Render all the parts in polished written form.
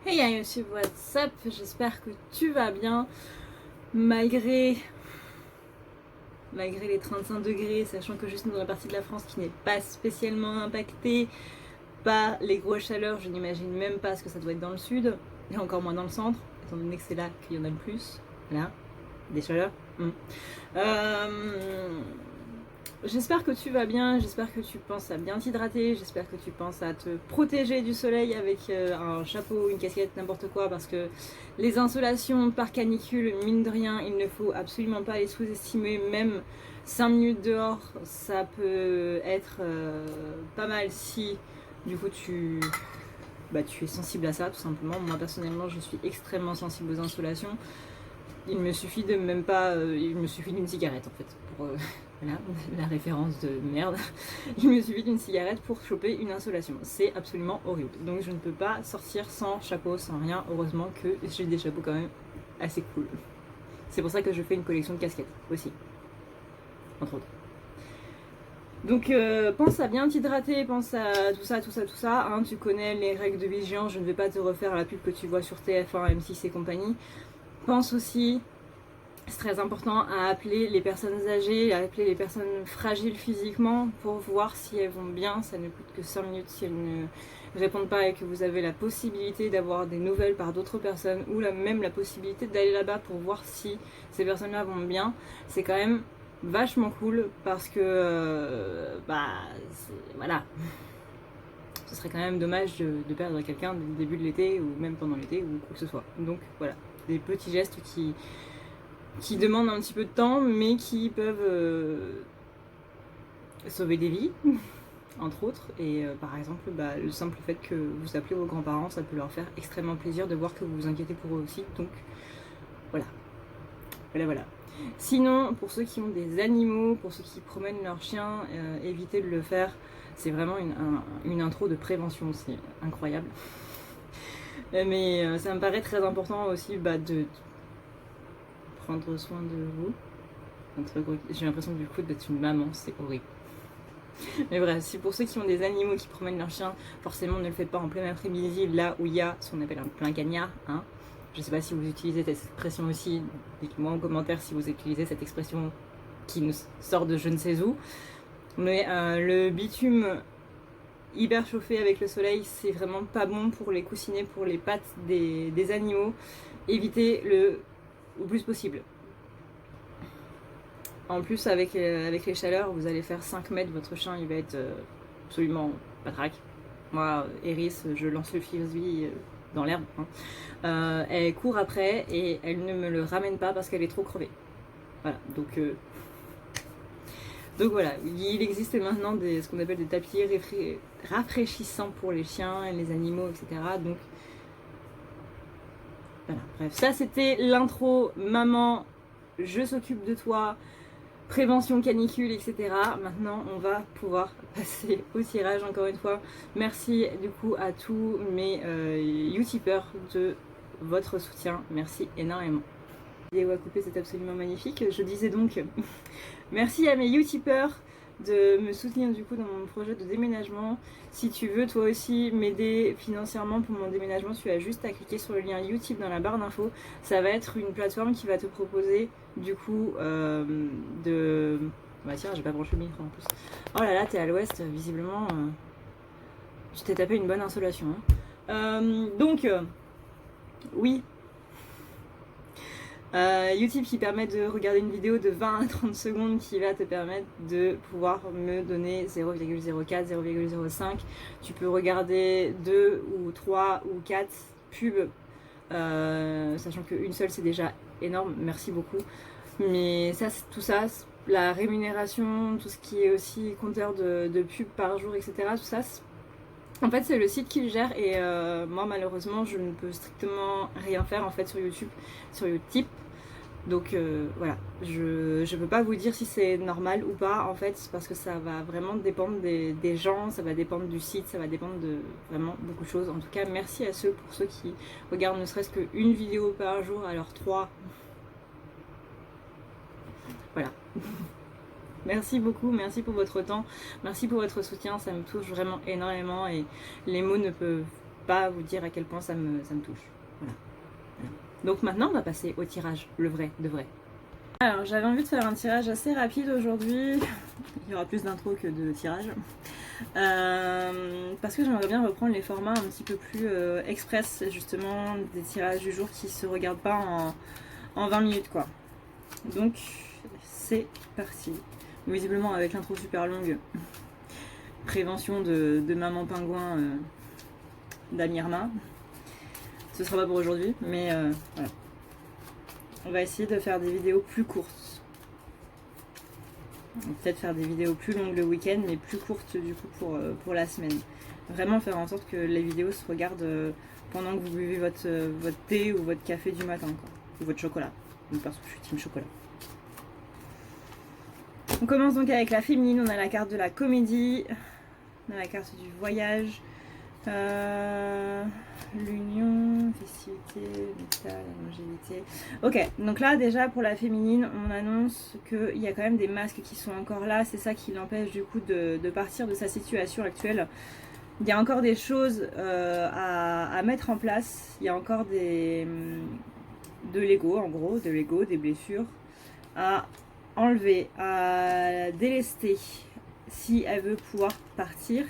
Hey YouTube, what's up? J'espère que tu vas bien malgré les 35 degrés, sachant que je suis dans la partie de la France qui n'est pas spécialement impactée par les grosses chaleurs. Je n'imagine même pas ce que ça doit être dans le sud et encore moins dans le centre, étant donné que c'est là qu'il y en a le plus. Là, des chaleurs. J'espère que tu vas bien, j'espère que tu penses à bien t'hydrater, j'espère que tu penses à te protéger du soleil avec un chapeau, une casquette, n'importe quoi, parce que les insolations par canicule, mine de rien, il ne faut absolument pas les sous-estimer. Même 5 minutes dehors, ça peut être pas mal si du coup tu es sensible à ça, tout simplement. Moi personnellement, je suis extrêmement sensible aux insolations. Il me suffit d'une cigarette en fait pour voilà, la référence de merde. Il me suffit d'une cigarette pour choper une insolation. C'est absolument horrible. Donc je ne peux pas sortir sans chapeau, sans rien. Heureusement que j'ai des chapeaux quand même assez cool. C'est pour ça que je fais une collection de casquettes aussi, entre autres. Donc pense à bien t'hydrater, pense à tout ça. Hein, tu connais les règles de vigilance, je ne vais pas te refaire la pub que tu vois sur TF1, M6 et compagnie. Pense aussi, c'est très important, à appeler les personnes âgées, à appeler les personnes fragiles physiquement pour voir si elles vont bien. Ça ne coûte que 5 minutes si elles ne répondent pas et que vous avez la possibilité d'avoir des nouvelles par d'autres personnes ou même la possibilité d'aller là-bas pour voir si ces personnes-là vont bien. C'est quand même vachement cool parce que voilà, ce serait quand même dommage de perdre quelqu'un dès le début de l'été ou même pendant l'été ou quoi que ce soit. Donc voilà, des petits gestes qui demandent un petit peu de temps mais qui peuvent sauver des vies entre autres. Et par exemple le simple fait que vous appelez vos grands-parents, ça peut leur faire extrêmement plaisir de voir que vous vous inquiétez pour eux aussi. Donc voilà. Sinon, pour ceux qui ont des animaux, pour ceux qui promènent leurs chiens, évitez de le faire. C'est vraiment une intro de prévention, c'est incroyable. Mais ça me paraît très important aussi de prendre soin de vous. J'ai l'impression du coup d'être une maman, c'est horrible. Mais bref, si pour ceux qui ont des animaux qui promènent leurs chiens, forcément ne le faites pas en plein après-midi, là où il y a ce qu'on appelle un plein cagnard. Hein. Je sais pas si vous utilisez cette expression aussi, dites-moi en commentaire si vous utilisez cette expression qui nous sort de je ne sais où. Mais le bitume hyper chauffé avec le soleil, c'est vraiment pas bon pour les coussinets, pour les pattes des animaux. Évitez le plus possible. En plus, avec les chaleurs, vous allez faire 5 mètres, votre chien il va être absolument patraque. Moi, Eris, je lance le frisbee dans l'herbe. Hein. Elle court après et elle ne me le ramène pas parce qu'elle est trop crevée. Voilà, donc voilà, il existe maintenant ce qu'on appelle des tapis rafraîchissants pour les chiens et les animaux, etc. Donc voilà, bref, ça c'était l'intro. Maman, je s'occupe de toi. Prévention canicule, etc. Maintenant, on va pouvoir passer au tirage encore une fois. Merci du coup à tous mes youtubeurs de votre soutien. Merci énormément. La vidéo à couper, c'est absolument magnifique. Je disais donc merci à mes youtubeurs de me soutenir du coup dans mon projet de déménagement. Si tu veux toi aussi m'aider financièrement pour mon déménagement, tu as juste à cliquer sur le lien YouTube dans la barre d'infos. Ça va être une plateforme qui va te proposer du coup de... Bah tiens, j'ai pas branché le micro en plus. Oh là là, t'es à l'ouest, visiblement tu t'es tapé une bonne insolation. Hein. Oui. YouTube qui permet de regarder une vidéo de 20 à 30 secondes qui va te permettre de pouvoir me donner 0,04, 0,05. Tu peux regarder 2 ou 3 ou 4 pubs, sachant qu'une seule c'est déjà énorme, merci beaucoup. Mais ça, tout ça, la rémunération, tout ce qui est aussi compteur de pubs par jour, etc. Tout ça, en fait c'est le site qui le gère et moi malheureusement je ne peux strictement rien faire en fait sur YouTube, sur Utip. Donc voilà, je peux pas vous dire si c'est normal ou pas en fait, parce que ça va vraiment dépendre des gens, ça va dépendre du site, ça va dépendre de vraiment beaucoup de choses. En tout cas merci à pour ceux qui regardent ne serait-ce qu'une vidéo par jour, alors 3. Voilà. Merci beaucoup, merci pour votre temps, merci pour votre soutien, ça me touche vraiment énormément et les mots ne peuvent pas vous dire à quel point ça me touche. Voilà. Donc maintenant, on va passer au tirage, le vrai, de vrai. Alors, j'avais envie de faire un tirage assez rapide aujourd'hui. Il y aura plus d'intro que de tirage. Parce que j'aimerais bien reprendre les formats un petit peu plus express, justement, des tirages du jour qui se regardent pas en 20 minutes, quoi. Donc, c'est parti. Visiblement, avec l'intro super longue, prévention de maman pingouin d'Amirma. Ce sera pas pour aujourd'hui, mais voilà. On va essayer de faire des vidéos plus courtes. Peut-être faire des vidéos plus longues le week-end, mais plus courtes du coup pour la semaine. Vraiment faire en sorte que les vidéos se regardent pendant que vous buvez votre thé ou votre café du matin, quoi. Ou votre chocolat. Donc, parce que je suis team chocolat. On commence donc avec la féminine. On a la carte de la comédie. On a la carte du voyage. L'union, festivité, métal, longévité. Ok, donc là déjà pour la féminine, on annonce qu'il y a quand même des masques qui sont encore là. C'est ça qui l'empêche du coup de partir de sa situation actuelle. Il y a encore des choses à mettre en place. Il y a encore de l'ego, en gros, de l'ego, des blessures à enlever, à délester si elle veut pouvoir partir.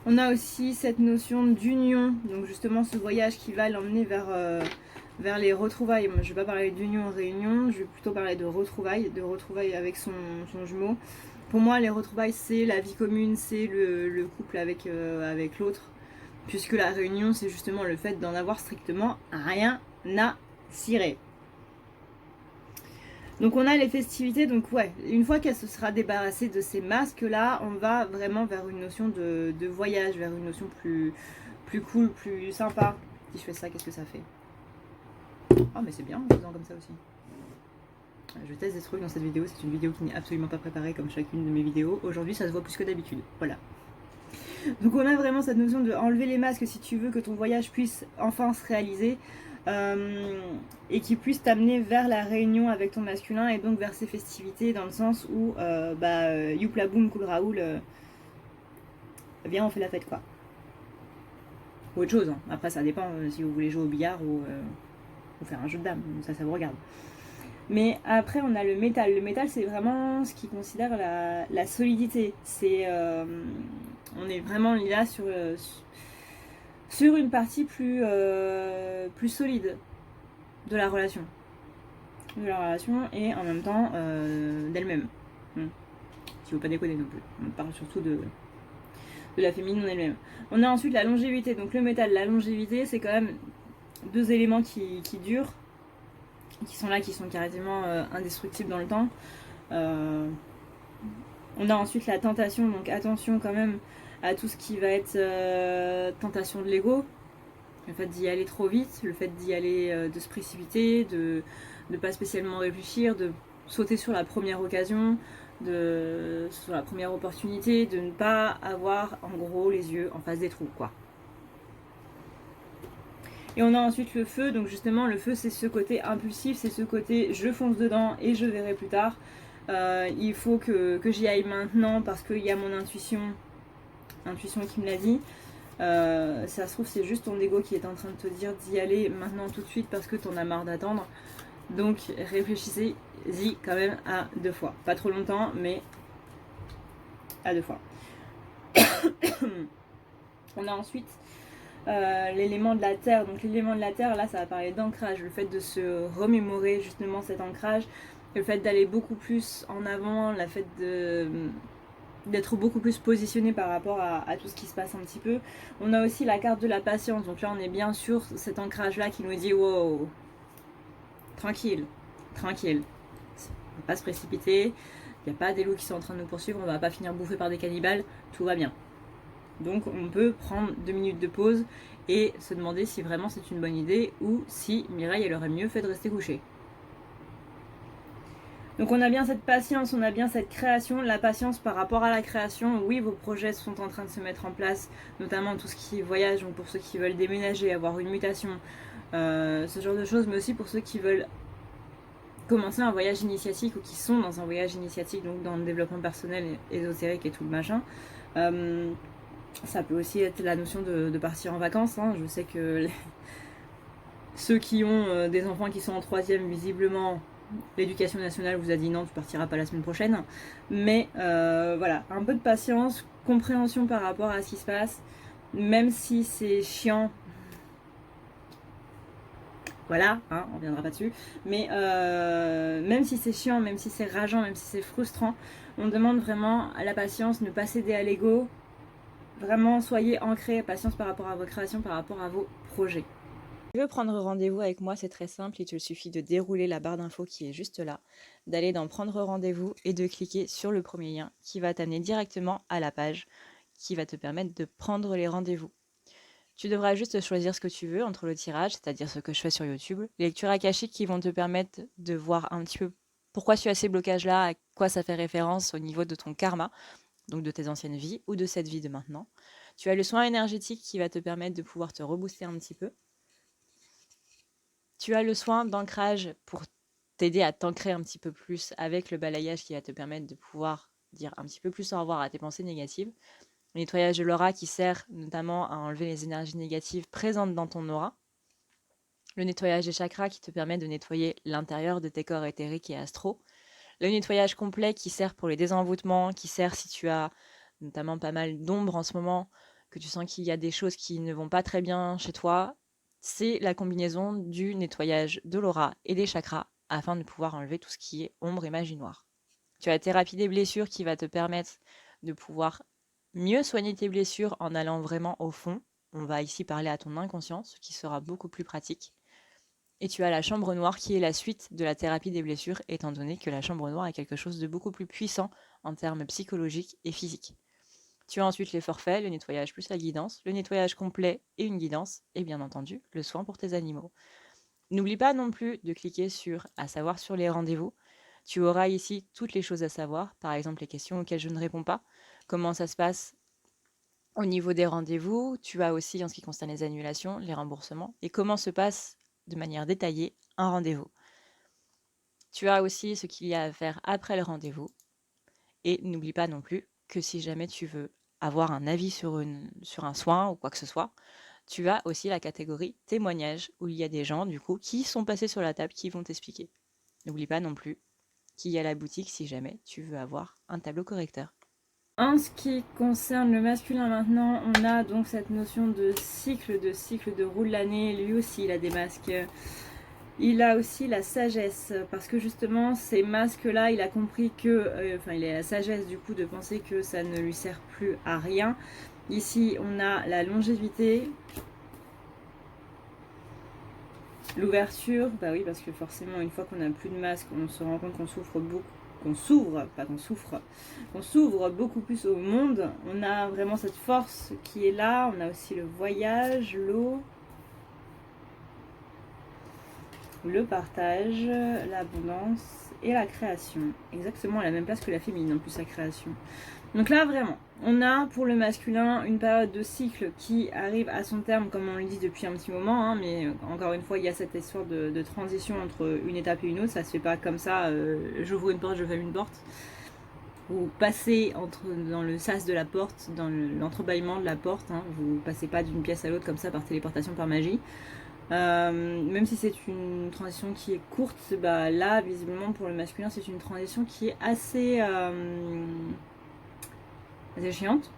On a aussi cette notion d'union, donc justement ce voyage qui va l'emmener vers les retrouvailles. Moi, je ne vais pas parler d'union en réunion, je vais plutôt parler de retrouvailles avec son jumeau. Pour moi, les retrouvailles, c'est la vie commune, c'est le couple avec l'autre, puisque la réunion, c'est justement le fait d'en avoir strictement rien à cirer. Donc on a les festivités, donc ouais, une fois qu'elle se sera débarrassée de ces masques là, on va vraiment vers une notion de voyage, vers une notion plus cool, plus sympa. Si je fais ça, qu'est-ce que ça fait? Oh mais c'est bien en faisant comme ça aussi. Je teste des trucs dans cette vidéo, c'est une vidéo qui n'est absolument pas préparée comme chacune de mes vidéos. Aujourd'hui ça se voit plus que d'habitude, voilà. Donc on a vraiment cette notion de enlever les masques si tu veux que ton voyage puisse enfin se réaliser. Et qui puisse t'amener vers la réunion avec ton masculin et donc vers ces festivités dans le sens où youpla boum cool Raoul, viens on fait la fête quoi. Ou autre chose, hein. Après ça dépend si vous voulez jouer au billard ou faire un jeu de dames, ça vous regarde. Mais après on a le métal. Le métal c'est vraiment ce qui considère la solidité. C'est on est vraiment là sur une partie plus solide de la relation. Et en même temps d'elle-même. S'il ne faut pas déconner non plus. On parle surtout de la féminine en elle-même. On a ensuite la longévité. Donc le métal, la longévité, c'est quand même deux éléments qui durent, qui sont là, qui sont carrément indestructibles dans le temps. On a ensuite la tentation. Donc attention quand même à tout ce qui va être tentation de l'ego, le fait d'y aller trop vite, le fait d'y aller, de se précipiter, de ne pas spécialement réfléchir, de sauter sur la première occasion, sur la première opportunité, de ne pas avoir en gros les yeux en face des trous quoi. Et on a ensuite le feu, donc justement le feu c'est ce côté impulsif, c'est ce côté je fonce dedans et je verrai plus tard. Il faut que j'y aille maintenant parce qu'il y a mon intuition qui me l'a dit. Ça se trouve c'est juste ton ego qui est en train de te dire d'y aller maintenant tout de suite parce que t'en as marre d'attendre. Donc réfléchissez-y quand même à 2 fois. Pas trop longtemps mais à 2 fois. On a ensuite l'élément de la terre. Donc l'élément de la terre là ça va parler d'ancrage. Le fait de se remémorer justement cet ancrage. Le fait d'aller beaucoup plus en avant. Le fait d'être beaucoup plus positionné par rapport à tout ce qui se passe un petit peu. On a aussi la carte de la patience, donc là on est bien sur cet ancrage là qui nous dit wow, tranquille, on va pas se précipiter, il n'y a pas des loups qui sont en train de nous poursuivre, on va pas finir bouffé par des cannibales, tout va bien. Donc on peut prendre 2 minutes de pause et se demander si vraiment c'est une bonne idée ou si Mireille elle aurait mieux fait de rester couchée. Donc on a bien cette patience, on a bien cette création, la patience par rapport à la création. Oui, vos projets sont en train de se mettre en place, notamment tout ce qui est voyage, donc pour ceux qui veulent déménager, avoir une mutation, ce genre de choses, mais aussi pour ceux qui veulent commencer un voyage initiatique ou qui sont dans un voyage initiatique, donc dans le développement personnel, ésotérique et tout le machin. Ça peut aussi être la notion de partir en vacances, hein. Je sais que ceux qui ont des enfants qui sont en 3e, visiblement, l'éducation nationale vous a dit non, tu partiras pas la semaine prochaine. Mais voilà, un peu de patience, compréhension par rapport à ce qui se passe, même si c'est chiant. Voilà, hein, on reviendra pas dessus. Mais même si c'est chiant, même si c'est rageant, même si c'est frustrant, on demande vraiment à la patience, ne pas céder à l'ego. Vraiment, soyez ancrés, patience par rapport à vos créations, par rapport à vos projets. Si tu veux prendre rendez-vous avec moi, c'est très simple. Il te suffit de dérouler la barre d'infos qui est juste là, d'aller dans Prendre rendez-vous et de cliquer sur le premier lien qui va t'amener directement à la page qui va te permettre de prendre les rendez-vous. Tu devras juste choisir ce que tu veux entre le tirage, c'est-à-dire ce que je fais sur YouTube, les lectures akashiques qui vont te permettre de voir un petit peu pourquoi tu as ces blocages-là, à quoi ça fait référence au niveau de ton karma, donc de tes anciennes vies ou de cette vie de maintenant. Tu as le soin énergétique qui va te permettre de pouvoir te rebooster un petit peu. Tu as le soin d'ancrage pour t'aider à t'ancrer un petit peu plus avec le balayage qui va te permettre de pouvoir dire un petit peu plus au revoir à tes pensées négatives. Le nettoyage de l'aura qui sert notamment à enlever les énergies négatives présentes dans ton aura. Le nettoyage des chakras qui te permet de nettoyer l'intérieur de tes corps éthériques et astraux. Le nettoyage complet qui sert pour les désenvoûtements, qui sert si tu as notamment pas mal d'ombre en ce moment, que tu sens qu'il y a des choses qui ne vont pas très bien chez toi. C'est la combinaison du nettoyage de l'aura et des chakras afin de pouvoir enlever tout ce qui est ombre et magie noire. Tu as la thérapie des blessures qui va te permettre de pouvoir mieux soigner tes blessures en allant vraiment au fond. On va ici parler à ton inconscient, ce qui sera beaucoup plus pratique. Et tu as la chambre noire qui est la suite de la thérapie des blessures, étant donné que la chambre noire est quelque chose de beaucoup plus puissant en termes psychologiques et physiques. Tu as ensuite les forfaits, le nettoyage plus la guidance, le nettoyage complet et une guidance, et bien entendu, le soin pour tes animaux. N'oublie pas non plus de cliquer sur « À savoir sur les rendez-vous ». Tu auras ici toutes les choses à savoir, par exemple les questions auxquelles je ne réponds pas, comment ça se passe au niveau des rendez-vous, tu as aussi en ce qui concerne les annulations, les remboursements, et comment se passe de manière détaillée un rendez-vous. Tu as aussi ce qu'il y a à faire après le rendez-vous, et n'oublie pas non plus que si jamais tu veux avoir un avis sur un soin ou quoi que ce soit, tu as aussi la catégorie témoignages, où il y a des gens du coup qui sont passés sur la table qui vont t'expliquer. N'oublie pas non plus qu'il y a la boutique si jamais tu veux avoir un tableau correcteur. En ce qui concerne le masculin maintenant, on a donc cette notion de cycle de roue de l'année. Lui aussi, il a des masques. Il a aussi la sagesse, parce que justement, ces masques-là, il a compris que, il a la sagesse du coup de penser que ça ne lui sert plus à rien. Ici, on a la longévité, l'ouverture, bah oui, parce que forcément, une fois qu'on n'a plus de masque, on se rend compte qu'on souffre beaucoup. Qu'on s'ouvre beaucoup plus au monde. On a vraiment cette force qui est là. On a aussi le voyage, l'eau, le partage, l'abondance et la création. Exactement à la même place que la féminine en plus, la création. Donc là vraiment, on a pour le masculin une période de cycle qui arrive à son terme, comme on le dit depuis un petit moment, hein, mais encore une fois il y a cette histoire de transition entre une étape et une autre. Ça se fait pas comme ça, j'ouvre une porte, je ferme une porte. Vous passez dans le sas de la porte, dans l'entrebâillement de la porte, hein, vous passez pas d'une pièce à l'autre comme ça par téléportation, par magie. Même si c'est une transition qui est courte, bah là visiblement pour le masculin c'est une transition qui est assez chiante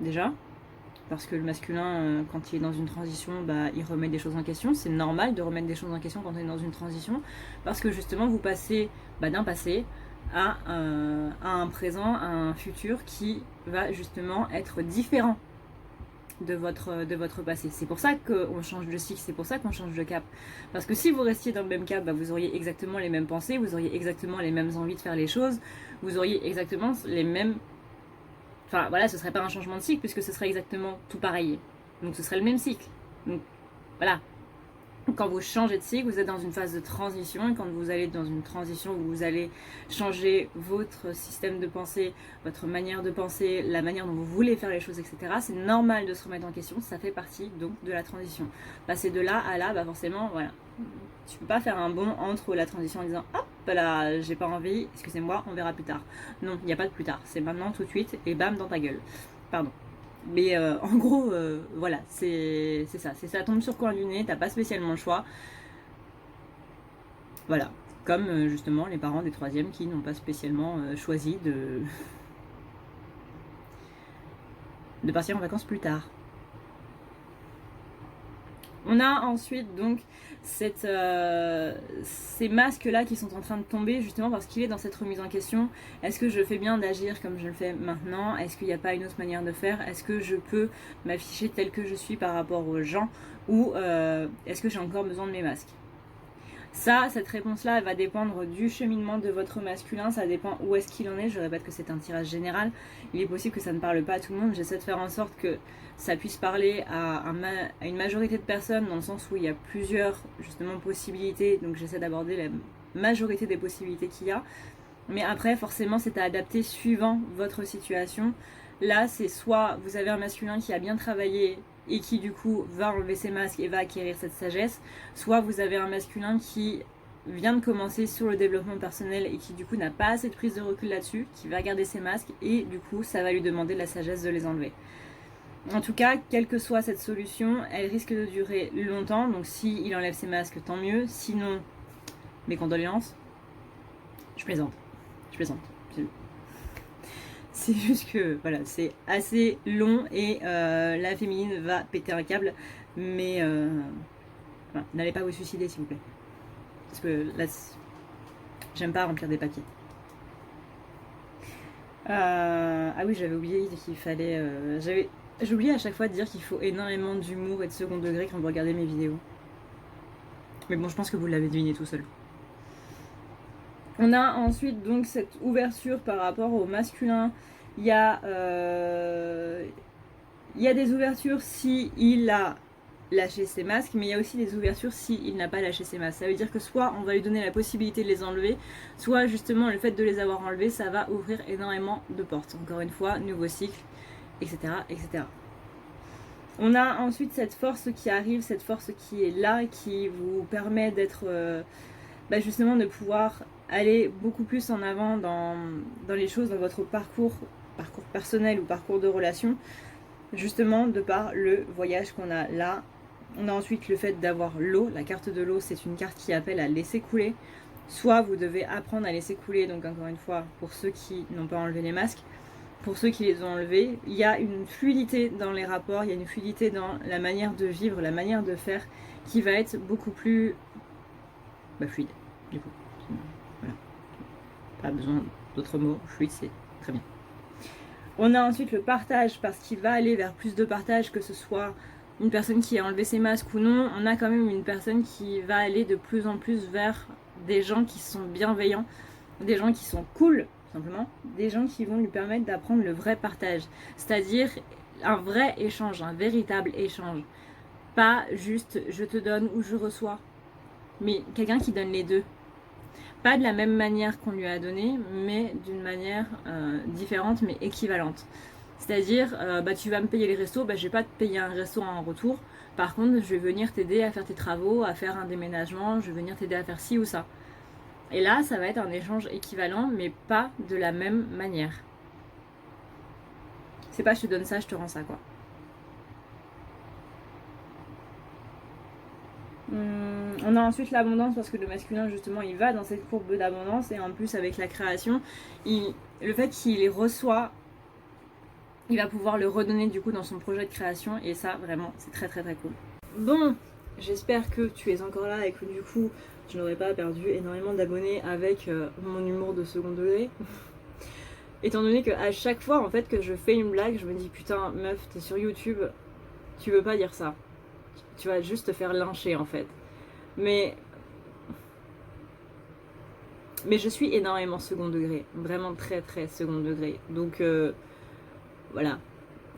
déjà, parce que le masculin quand il est dans une transition, bah il remet des choses en question. C'est normal de remettre des choses en question quand on est dans une transition, parce que justement vous passez d'un passé à un présent, à un futur qui va justement être différent de votre passé. C'est pour ça qu'on change de cycle, c'est pour ça qu'on change de cap. Parce que si vous restiez dans le même cap, bah, vous auriez exactement les mêmes pensées, vous auriez exactement les mêmes envies de faire les choses, vous auriez exactement les mêmes... Enfin voilà, ce serait pas un changement de cycle puisque ce serait exactement tout pareil. Donc ce serait le même cycle. Donc voilà. Quand vous changez de cycle, vous êtes dans une phase de transition, et quand vous allez dans une transition où vous allez changer votre système de pensée, votre manière de penser, la manière dont vous voulez faire les choses, etc., c'est normal de se remettre en question, ça fait partie donc de la transition. Passer de là à là, bah forcément, voilà. Tu peux pas faire un bond entre la transition en disant hop là, j'ai pas envie, excusez-moi, on verra plus tard. Non, il n'y a pas de plus tard, c'est maintenant tout de suite et bam dans ta gueule. Pardon. Mais en gros, voilà, c'est ça. C'est ça tombe sur le coin du nez, t'as pas spécialement le choix. Voilà. Comme justement les parents des troisièmes qui n'ont pas spécialement choisi de partir en vacances plus tard. On a ensuite donc ces masques là qui sont en train de tomber justement parce qu'il est dans cette remise en question. Est-ce que je fais bien d'agir comme je le fais maintenant? Est-ce qu'il n'y a pas une autre manière de faire? Est-ce que je peux m'afficher tel que je suis par rapport aux gens? Ou est-ce que j'ai encore besoin de mes masques? Ça, cette réponse-là, elle va dépendre du cheminement de votre masculin, ça dépend où est-ce qu'il en est. Je répète que c'est un tirage général. Il est possible que ça ne parle pas à tout le monde. J'essaie de faire en sorte que ça puisse parler à une majorité de personnes, dans le sens où il y a plusieurs, justement, possibilités. Donc j'essaie d'aborder la majorité des possibilités qu'il y a. Mais après, forcément, c'est à adapter suivant votre situation. Là, c'est soit vous avez un masculin qui a bien travaillé et qui du coup va enlever ses masques et va acquérir cette sagesse, soit vous avez un masculin qui vient de commencer sur le développement personnel et qui du coup n'a pas assez de prise de recul là-dessus, qui va garder ses masques et du coup ça va lui demander de la sagesse de les enlever. En tout cas, quelle que soit cette solution, elle risque de durer longtemps, donc s'il enlève ses masques, tant mieux, sinon, mes condoléances. Je plaisante. C'est juste que voilà, c'est assez long et la féminine va péter un câble, mais voilà, n'allez pas vous suicider s'il vous plaît. Parce que là, j'aime pas remplir des papiers. Ah oui, j'avais oublié qu'il fallait... J'ai oublié à chaque fois de dire qu'il faut énormément d'humour et de second degré quand vous regardez mes vidéos. Mais bon, je pense que vous l'avez deviné tout seul. On a ensuite donc cette ouverture par rapport au masculin. Il y a des ouvertures si il a lâché ses masques, mais il y a aussi des ouvertures si il n'a pas lâché ses masques. Ça veut dire que soit on va lui donner la possibilité de les enlever, soit justement le fait de les avoir enlevés, ça va ouvrir énormément de portes. Encore une fois, nouveau cycle, etc., etc. On a ensuite cette force qui arrive, cette force qui est là, qui vous permet d'être... justement de pouvoir aller beaucoup plus en avant dans les choses, dans votre parcours personnel ou parcours de relation, justement de par le voyage qu'on a là. On a ensuite le fait d'avoir l'eau. La carte de l'eau, c'est une carte qui appelle à laisser couler. Soit vous devez apprendre à laisser couler, donc encore une fois, pour ceux qui n'ont pas enlevé les masques, pour ceux qui les ont enlevés, il y a une fluidité dans les rapports, il y a une fluidité dans la manière de vivre, la manière de faire, qui va être beaucoup plus fluide, du coup. Voilà. Pas besoin d'autres mots, fluide, c'est très bien. On a ensuite le partage, parce qu'il va aller vers plus de partage, que ce soit une personne qui a enlevé ses masques ou non. On a quand même une personne qui va aller de plus en plus vers des gens qui sont bienveillants, des gens qui sont cool, simplement, des gens qui vont lui permettre d'apprendre le vrai partage, c'est-à-dire un vrai échange, un véritable échange. Pas juste je te donne ou je reçois, mais quelqu'un qui donne les deux. Pas de la même manière qu'on lui a donné, mais d'une manière différente mais équivalente. C'est-à-dire, tu vas me payer les restos, je vais pas te payer un resto en retour. Par contre, je vais venir t'aider à faire tes travaux, à faire un déménagement, je vais venir t'aider à faire ci ou ça. Et là, ça va être un échange équivalent, mais pas de la même manière. C'est pas je te donne ça, je te rends ça, quoi. On a ensuite l'abondance parce que le masculin justement il va dans cette courbe d'abondance et en plus avec la création, le fait qu'il les reçoit, il va pouvoir le redonner du coup dans son projet de création et ça vraiment c'est très très très cool. Bon, j'espère que tu es encore là et que du coup je n'aurais pas perdu énormément d'abonnés avec mon humour de second degré. Étant donné qu'à chaque fois en fait que je fais une blague, je me dis putain meuf t'es sur YouTube, tu veux pas dire ça. Tu vas juste te faire lyncher en fait. Mais je suis énormément second degré. Vraiment très très second degré. Donc voilà.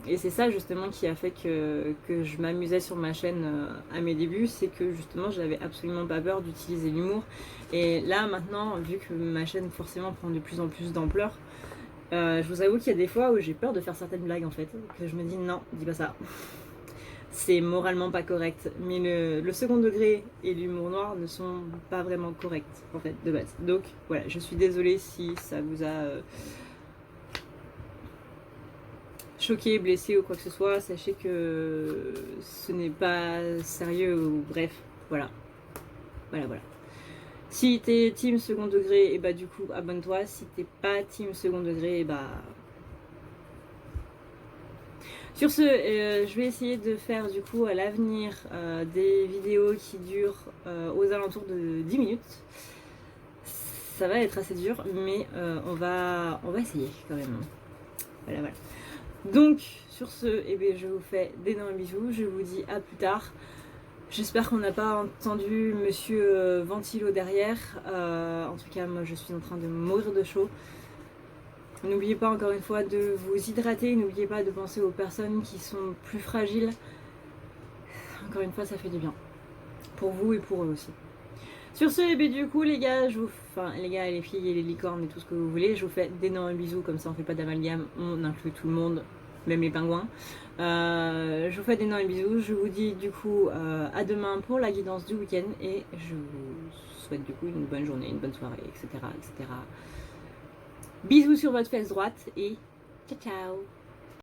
Et c'est ça justement qui a fait que je m'amusais sur ma chaîne à mes débuts. C'est que justement j'avais absolument pas peur d'utiliser l'humour. Et là maintenant, vu que ma chaîne forcément prend de plus en plus d'ampleur, je vous avoue qu'il y a des fois où j'ai peur de faire certaines blagues en fait. Que je me dis non, dis pas ça. C'est moralement pas correct, mais le second degré et l'humour noir ne sont pas vraiment corrects en fait de base. Donc voilà, je suis désolée si ça vous a choqué, blessé ou quoi que ce soit, sachez que ce n'est pas sérieux ou bref, voilà. Voilà. Si t'es team second degré, et bah du coup abonne-toi. Si t'es pas team second degré, et bah... Sur ce, je vais essayer de faire du coup à l'avenir des vidéos qui durent aux alentours de 10 minutes. Ça va être assez dur, mais on va essayer quand même. Voilà. Donc, sur ce, eh bien, je vous fais d'énormes bisous. Je vous dis à plus tard. J'espère qu'on n'a pas entendu monsieur Ventilo derrière. En tout cas, moi, je suis en train de mourir de chaud. N'oubliez pas encore une fois de vous hydrater. N'oubliez pas de penser aux personnes qui sont plus fragiles. Encore une fois, ça fait du bien. Pour vous et pour eux aussi. Sur ce, et bien du coup les gars, les gars et les filles et les licornes et tout ce que vous voulez, je vous fais d'énormes bisous, comme ça on fait pas d'amalgame, on inclut tout le monde, même les pingouins. Je vous fais d'énormes bisous, je vous dis du coup à demain pour la guidance du week-end et je vous souhaite du coup une bonne journée, une bonne soirée, etc. Bisous sur votre fesse droite et ciao ciao.